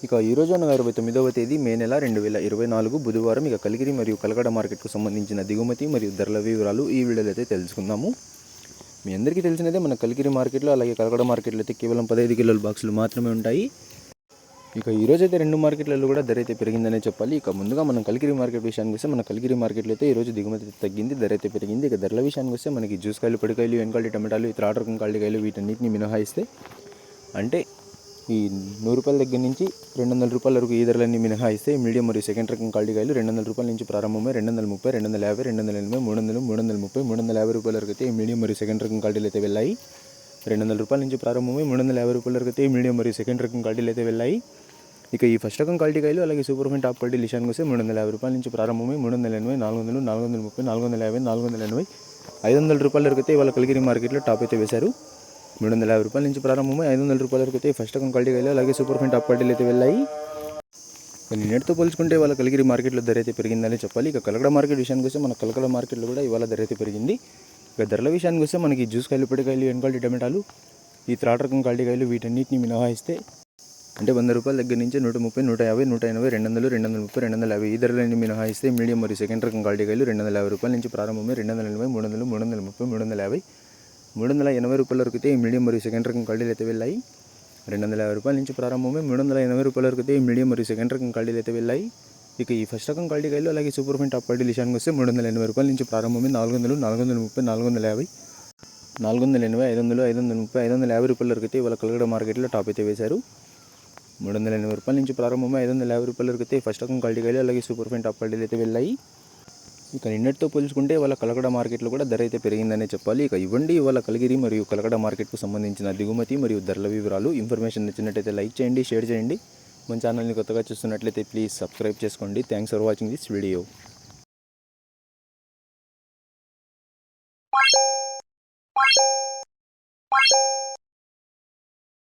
ఇక ఈరోజు అనగా 29వ తేదీ మే నెల 2024 బుధవారం ఇక కలిగిరి మరియు కలకడ మార్కెట్కు సంబంధించిన దిగుమతి మరియు ధరల వివరాలు ఈ వీడియోలో అయితే తెలుసుకుందాము. మీ అందరికీ తెలిసినదే మన కలిగిరి మార్కెట్లో అలాగే కలకడ మార్కెట్లో అయితే కేవలం 15 కిలోల బాక్సులు మాత్రమే ఉంటాయి. ఇక ఈరోజు అయితే రెండు మార్కెట్లలో కూడా ధర అయితే పెరిగిందనే చెప్పాలి. ఇక ముందుగా మనం కలిగిరి మార్కెట్ విషయానికి వస్తే మన కలిగిరి మార్కెట్లో అయితే ఈరోజు దిగుమతి తగ్గింది, ధర అయితే పెరిగింది. ఇక ధరల విషయానికి వస్తే మనకి జ్యూస్ కాయలు, పొడికాయలు, ఎన్కాలి టమాటాలు, ఇతర ఆర్డర్ కాయలు వీటన్నిటిని మినహాయిస్తే అంటే ఈ 100 రూపాయల దగ్గర నుంచి 200 రూపాయల వరకు ఈ ధరలన్నీ మినహాయిస్తే మీడియం మరియు సెకండ్ రకం కాయలు 200 రూపాయల నుంచి ప్రారంభమై 230, 250, 280, 300, 330, 350 రూపాయల వరకు అయితే మీడియం మరియు సెకండ్ రకం కాయలు అయితే వెళ్ళాయి. 200 రూపాయల నుంచి ప్రారంభమై 350 రూపాయల వరకు అయితే మీడియం మరియు సెకండ్ రకం కాయలు అయితే వెళ్ళాయి. ఇక ఈ ఫస్ట్ రకం కాయలు అలాగే సూపర్ ఫైన్ టాప్ క్వాలిటీ విషయానికి వస్తే 350 రూపాయల నుంచి ప్రారంభమై 380, 400, 430, 450, 480, 500 రూపాయల వరకు అయితే ఇవాళ కలిగిరి మార్కెట్లో టాప్ అయితే వేశారు. 350 రూపాయల నుంచి ప్రారంభమై 500 రూపాయల వరకు అయితే ఫస్ట్ రకం కాయలు అలాగే సూపర్ ఫైన్ టాప్ క్వాలిటీలు అయితే వెళ్ళాయి. నిన్నటితో పోల్చుకుంటే ఇవాళ కలిగిరి మార్కెట్లో ధర అయితే పెరిగిందని చెప్పాలి. ఇక కలకడ మార్కెట్ విషయానికి వస్తే మన కలకడ మార్కెట్లో కూడా ఇవాళ ధర అయితే పెరిగింది. ఇక ధరల విషయానికి వస్తే మనకి జ్యూస్ కాయలు, పొడికాయలు, ఎన్కాలి టమాటాలు, ఈ థర్డ్ రకం కాయలు వీటన్నిటిని మినహాయిస్తే అంటే 100 రూపాయల దగ్గర నుంచి 130, 150, 180, 200, 230, 250 ఈ ధరలన్నీ మినహాయిస్తే మీడియం మరియు సెకండ్ రకం కాయలు 250 రూపాయల నుంచి ప్రారంభమై 280, 300, 330, 350, 380 రూపాయల వరకు అయితే మీడియం మరియు సెకండ్ రకం కాయలు అయితే వెళ్ళాయి. 250 రూపాయల నుంచి ప్రారంభమై 380 రూపాయల వరకు అయితే మీడియం మరియు సెకండ్ రకం కాయలు అయితే వెళ్ళాయి. ఇక ఈ ఫస్ట్ రకం కాయలు అలాగే సూపర్ ఫైన్ టాప్ క్వాలిటీ విషయానికి వస్తే 380 రూపాయల నుంచి ప్రారంభమై 400, 430, 450, 480, 500, 530, 550 రూపాయల వరకు అయితే ఇవాళ కలకడ మార్కెట్లో టాప్ అయితే వేశారు. 380 రూపాయల నుంచి ప్రారంభమై 550 రూపాయల వరకు అయితే ఫస్ట్ రకం కాయలు అలాగే సూపర్ ఫైన్ టాప్ క్వాలిటీలు అయితే వెళ్ళాయి. ఇక నిన్నటితో పోల్చుకుంటే వాళ్ళ కలకడ మార్కెట్లో కూడా ధర అయితే పెరిగిందనే చెప్పాలి. ఇక ఇవ్వండి వాళ్ళ కలిగిరి మరియు కలకడ మార్కెట్కు సంబంధించిన దిగుమతి మరియు ధరల వివరాలు. ఇన్ఫర్మేషన్ నచ్చినట్టయితే లైక్ చేయండి, షేర్ చేయండి. మన ఛానల్ని కొత్తగా చూస్తున్నట్లయితే ప్లీజ్ సబ్స్క్రైబ్ చేసుకోండి. Thanks for watching this video.